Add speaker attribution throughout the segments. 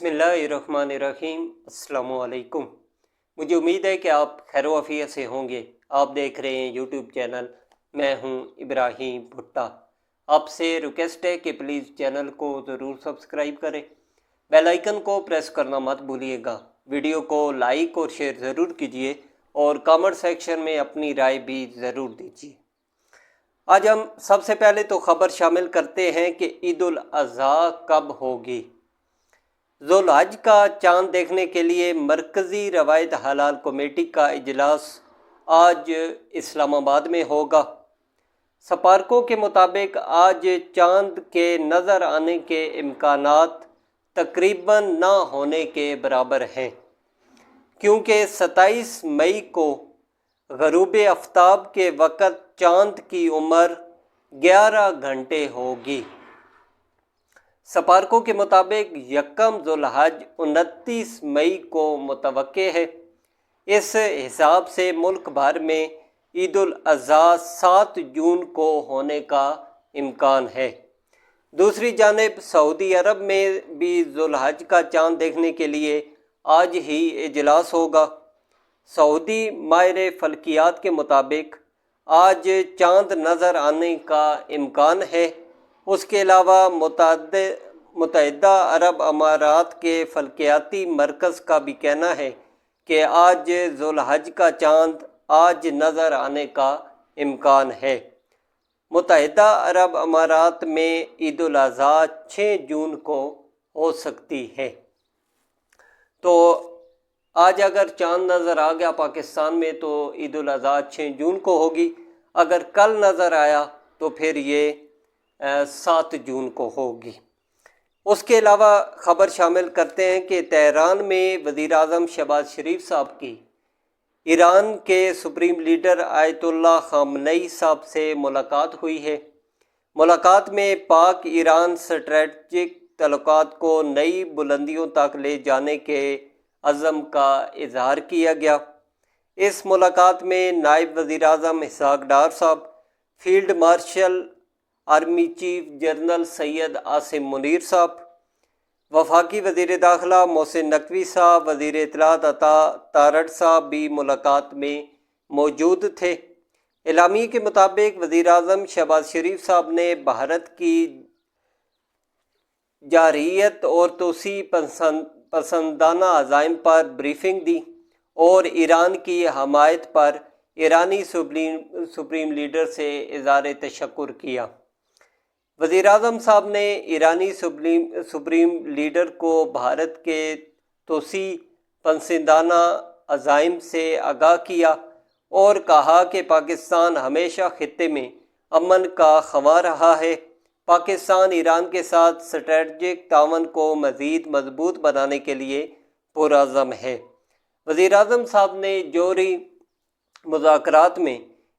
Speaker 1: बिस्मिल्लाहिर्रहमानिर्रहीम। अस्सलामुअलैकुम। मुझे उम्मीद है कि आप खैर वफ़ियत से होंगे। आप देख रहे हैं यूट्यूब चैनल, मैं हूं इब्राहिम भुट्टा। आपसे रिक्वेस्ट है कि प्लीज़ चैनल को ज़रूर सब्सक्राइब करें, बेल आइकन को प्रेस करना मत भूलिएगा। वीडियो को लाइक और शेयर ज़रूर कीजिए और कमेंट सेक्शन में अपनी राय भी ज़रूर दीजिए। आज हम सबसे पहले तो ख़बर शामिल करते हैं कि ईद उल अज़हा कब होगी। ज़ुल्हज का चांद देखने के लिए मरकज़ी रवायत हलाल कमेटी का इजलास आज इस्लामाबाद में होगा। सपारकों के मुताबिक आज चांद के नज़र आने के इम्कानात तकरीबन ना होने के बराबर हैं, क्योंकि 27 मई को ग़रूब आफ्ताब के वक़्त चांद की उम्र 11 घंटे होगी। सपारकों के मुताबिक यकम ज़ुल्हज 29 मई को मुतवक्के है। इस हिसाब से मुल्क भर में ईद उल अज़हा 7 जून को होने का इम्कान है। दूसरी जानिब सऊदी अरब में भी ज़ुल्हज का चांद देखने के लिए आज ही इजलास होगा। सऊदी माहिर फल्कियात के मुताबिक आज चांद नज़र आने का इम्कान है। उसके अलावा मुत्तहिदा अरब अमारात के फल्कियाती मरकज़ का भी कहना है कि आज ज़ुल्हज का चांद आज नज़र आने का इम्कान है। मुत्तहिदा अरब अमारात में ईद उल अज़हा 6 जून को हो सकती है। तो आज अगर चांद नज़र आ गया पाकिस्तान में तो ईद उल अज़हा 6 जून को होगी। अगर कल नज़र आया तो फिर ये 7 जून को होगी। उसके अलावा ख़बर शामिल करते हैं कि तेहरान में वज़ीर-ए-आज़म शहबाज शरीफ साहब की ईरान के सुप्रीम लीडर आयतुल्लाह ख़ामनेई साहब से मुलाकात हुई है। मुलाकात में पाक ईरान स्ट्रेटजिक तल्लुकात को नई बुलंदियों तक ले जाने के अज़म का इजहार किया गया। इस मुलाकात में नायब वज़ीर-ए-आज़म इसहाक़ डार साहब, field marshal army chief general Syed Asim Munir साहब, वफाकी वज़ीर दाखिला मोहसिन नकवी साहब, वज़ीर इत्तलात अता तारड़ साहब भी मुलाकात में मौजूद थे। एलामिया के मुताबिक वज़ीर-ए-आज़म शहबाज शरीफ साहब ने भारत की जारहियत और तोसी पसंदाना अज़ाइम पर ब्रीफिंग दी और ईरान की हमायत पर ईरानी सुप्रीम लीडर से इज़हार तशक्कुर किया। वज़ीर-ए-आज़म साहब ने ईरानी सुप्रीम लीडर को भारत के तोसी पसंदाना अज़ाइम से आगाह किया और कहा कि पाकिस्तान हमेशा खित्ते में अमन का ख़वां रहा है। पाकिस्तान ईरान के साथ स्ट्रेटजिक तावन को मज़ीद मजबूत बनाने के लिए पुरअज़म है। वज़ीर-ए-आज़म साहब ने जोरी मुज़ाकरात में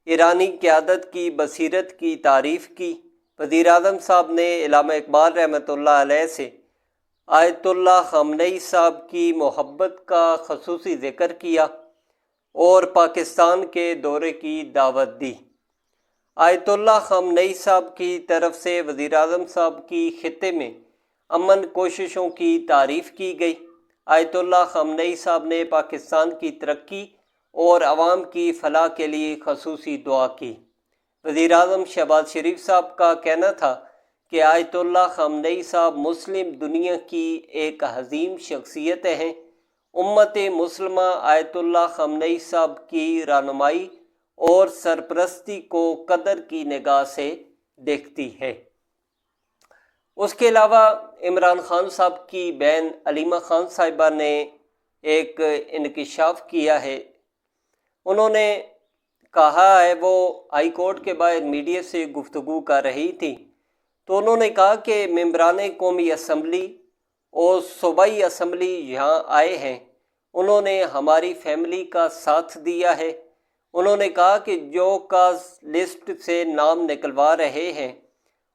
Speaker 1: ईरानी क़यादत की बसीरत की तारीफ़ की। वज़ीर-ए-आज़म साहब ने इल्लामा इकबाल रहमतुल्लाह अलैह से आयतुल्लाह ख़ामनेई साहब की मोहब्बत का ख़ुसूसी ज़िक्र किया और पाकिस्तान के दौरे की दावत दी। आयतुल्लाह ख़ामनेई साहब की तरफ से वज़ीर-ए-आज़म साहब की खित्ते में अमन कोशिशों की तारीफ़ की गई। आयतुल्लाह ख़ामनेई साहब ने पाकिस्तान की तरक्की और आवाम की फलाह के लिए ख़ुसूसी दुआ की। वज़ीर-ए-आज़म शहबाज शरीफ साहब का कहना था कि आयतुल्लाह ख़ामनेई साहब मुस्लिम दुनिया की एक अज़ीम शख्सियत हैं। उम्मत मुस्लिमा आयतुल्लाह ख़ामनेई साहब की रहनुमाई और सरपरस्ती को कदर की निगाह से देखती है। उसके अलावा इमरान खान साहब की बहन अलीमा खान साहिबा ने एक इंकशाफ किया है। उन्होंने कहा है, वो हाई कोर्ट के बाहर मीडिया से गुफ्तगू कर रही थी तो उन्होंने कहा कि मेंबरान कौमी असम्बली और सूबाई असम्बली यहाँ आए हैं, उन्होंने हमारी फैमिली का साथ दिया है। उन्होंने कहा कि जो काज लिस्ट से नाम निकलवा रहे हैं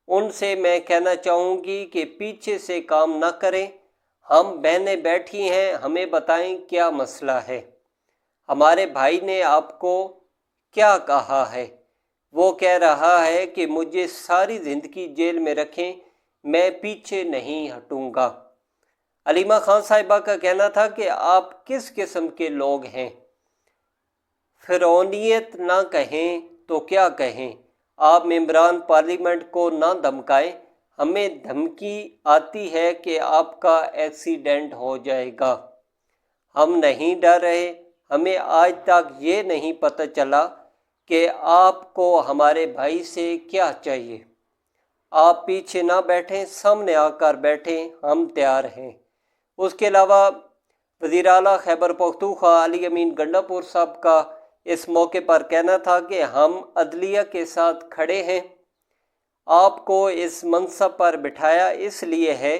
Speaker 1: उनसे मैं कहना चाहूँगी कि पीछे से काम ना करें। हम बहनें बैठी हैं, हमें बताएं क्या मसला है। हमारे भाई ने आपको क्या कहा है? वो कह रहा है कि मुझे सारी ज़िंदगी जेल में रखें, मैं पीछे नहीं हटूँगा। علیمہ خان صاحبہ کا کہنا تھا کہ آپ کس قسم کے لوگ ہیں، فرعونیت نہ کہیں تو کیا کہیں، آپ ممبران پارلیمنٹ کو نہ دھمکائیں، ہمیں دھمکی آتی ہے کہ آپ کا ایکسیڈنٹ ہو جائے گا، ہم نہیں ڈر رہے، ہمیں آج تک یہ نہیں پتہ چلا کہ آپ کو ہمارے بھائی سے کیا چاہیے، آپ پیچھے نہ بیٹھیں، سامنے آ کر بیٹھیں، ہم تیار ہیں۔ اس کے علاوہ وزیر اعلیٰ خیبر پختونخوا علی امین گنڈا پور صاحب کا اس موقع پر کہنا تھا کہ ہم عدلیہ کے ساتھ کھڑے ہیں، آپ کو اس منصب پر بٹھایا اس لیے ہے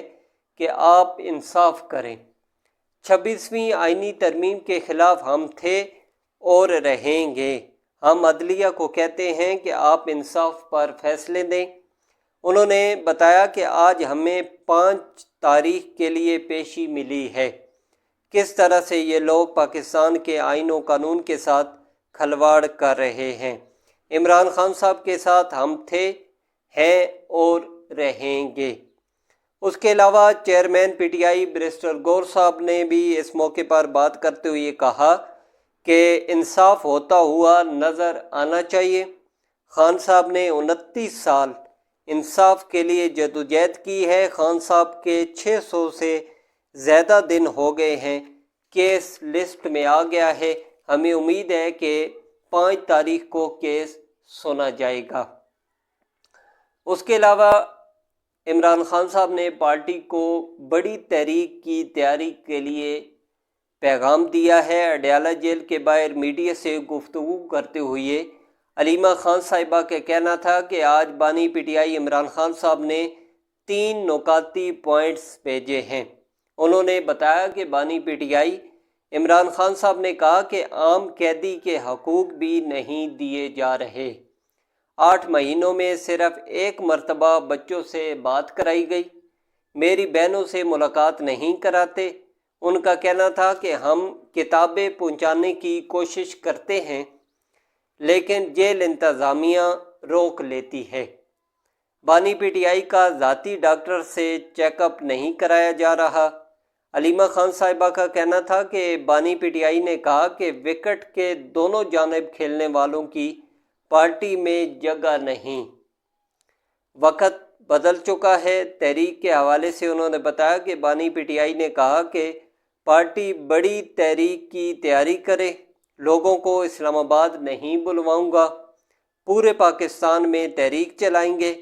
Speaker 1: کہ آپ انصاف کریں، 26ویں آئینی ترمیم کے خلاف ہم تھے اور رہیں گے، ہم عدلیہ کو کہتے ہیں کہ آپ انصاف پر فیصلے دیں۔ انہوں نے بتایا کہ آج ہمیں 5 تاریخ کے لیے پیشی ملی ہے، کس طرح سے یہ لوگ پاکستان کے آئین و قانون کے ساتھ کھلواڑ کر رہے ہیں۔ عمران خان صاحب کے ساتھ ہم تھے، ہیں اور رہیں گے۔ اس کے علاوہ chairman P T I barrister گور صاحب نے بھی اس موقع پر بات کرتے ہوئے کہا کہ انصاف ہوتا ہوا نظر آنا چاہیے۔ خان صاحب نے 29 سال انصاف کے لیے جدوجہد کی ہے، خان صاحب کے 600 سے زیادہ دن ہو گئے ہیں، کیس لسٹ میں آ گیا ہے، ہمیں امید ہے کہ 5 تاریخ کو کیس سنا جائے گا۔ اس کے علاوہ عمران خان صاحب نے پارٹی کو بڑی تحریک کی تیاری کے لیے پیغام دیا ہے۔ اڈیالہ جیل کے باہر میڈیا سے گفتگو کرتے ہوئے علیمہ خان صاحبہ کا کہنا تھا کہ آج بانی P T I Imran Khan صاحب نے 3 نکاتی پوائنٹس بھیجے ہیں۔ انہوں نے بتایا کہ بانی P T I Imran Khan صاحب نے کہا کہ عام قیدی کے حقوق بھی نہیں دیے جا رہے، 8 مہینوں میں صرف 1 مرتبہ بچوں سے بات کرائی گئی، میری بہنوں سے ملاقات نہیں کراتے۔ ان کا کہنا تھا کہ ہم کتابیں پہنچانے کی کوشش کرتے ہیں لیکن جیل انتظامیہ روک لیتی ہے، بانی پی ٹی آئی کا ذاتی ڈاکٹر سے چیک اپ نہیں کرایا جا رہا۔ علیمہ خان صاحبہ کا کہنا تھا کہ بانی پی ٹی آئی نے کہا کہ وکٹ کے دونوں جانب کھیلنے والوں کی پارٹی میں جگہ نہیں، وقت بدل چکا ہے۔ تحریک کے حوالے سے انہوں نے بتایا کہ بانی پی ٹی آئی نے کہا کہ پارٹی بڑی تحریک کی تیاری کرے، لوگوں کو اسلام آباد نہیں بلواؤں گا، پورے پاکستان میں تحریک چلائیں گے۔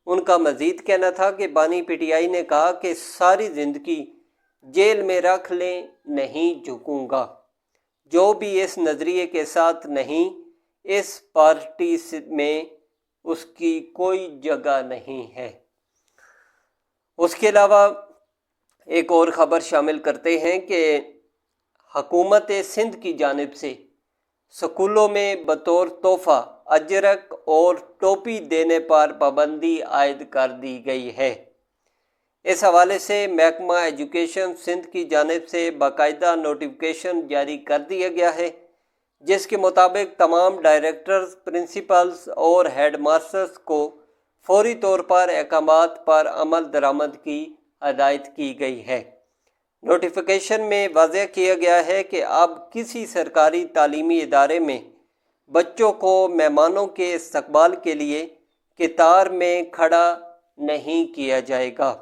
Speaker 1: ان کا مزید کہنا تھا کہ بانی پی ٹی آئی نے کہا کہ ساری زندگی جیل میں رکھ لیں، نہیں جھکوں گا، جو بھی اس نظریے کے ساتھ نہیں، اس پارٹی میں اس کی کوئی جگہ نہیں ہے۔ اس کے علاوہ ایک اور خبر شامل کرتے ہیں کہ حکومت سندھ کی جانب سے سکولوں میں بطور تحفہ اجرک اور ٹوپی دینے پر پابندی عائد کر دی گئی ہے۔ اس حوالے سے محکمہ ایجوکیشن سندھ کی جانب سے باقاعدہ نوٹیفکیشن جاری کر دیا گیا ہے، جس کے مطابق تمام ڈائریکٹرز، پرنسپلز اور ہیڈ ماسٹرز کو فوری طور پر احکامات پر عمل درآمد کی ہدایت کی گئی ہے۔ نوٹیفیکیشن میں واضح کیا گیا ہے کہ اب کسی سرکاری تعلیمی ادارے میں بچوں کو مہمانوں کے استقبال کے لیے قطار میں کھڑا نہیں کیا جائے گا۔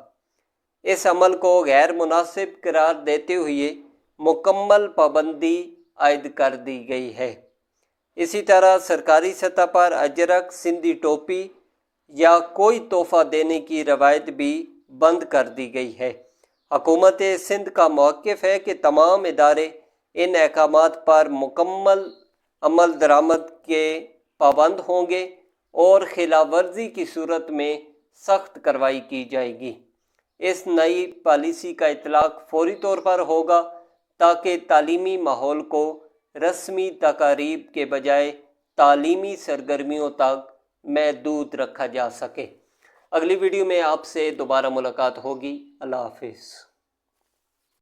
Speaker 1: اس عمل کو غیر مناسب قرار دیتے ہوئے مکمل پابندی عائد کر دی گئی ہے۔ اسی طرح سرکاری سطح پر اجرک، سندھی ٹوپی یا کوئی تحفہ دینے کی روایت بھی بند کر دی گئی ہے۔ حکومت سندھ کا موقف ہے کہ تمام ادارے ان احکامات پر مکمل عمل درآمد کے پابند ہوں گے اور خلاف ورزی کی صورت میں سخت کارروائی کی جائے گی۔ اس نئی پالیسی کا اطلاق فوری طور پر ہوگا تاکہ تعلیمی ماحول کو رسمی تقاریب کے بجائے تعلیمی سرگرمیوں تک محدود رکھا جا سکے۔ اگلی ویڈیو میں آپ سے دوبارہ ملاقات ہوگی۔ اللہ حافظ۔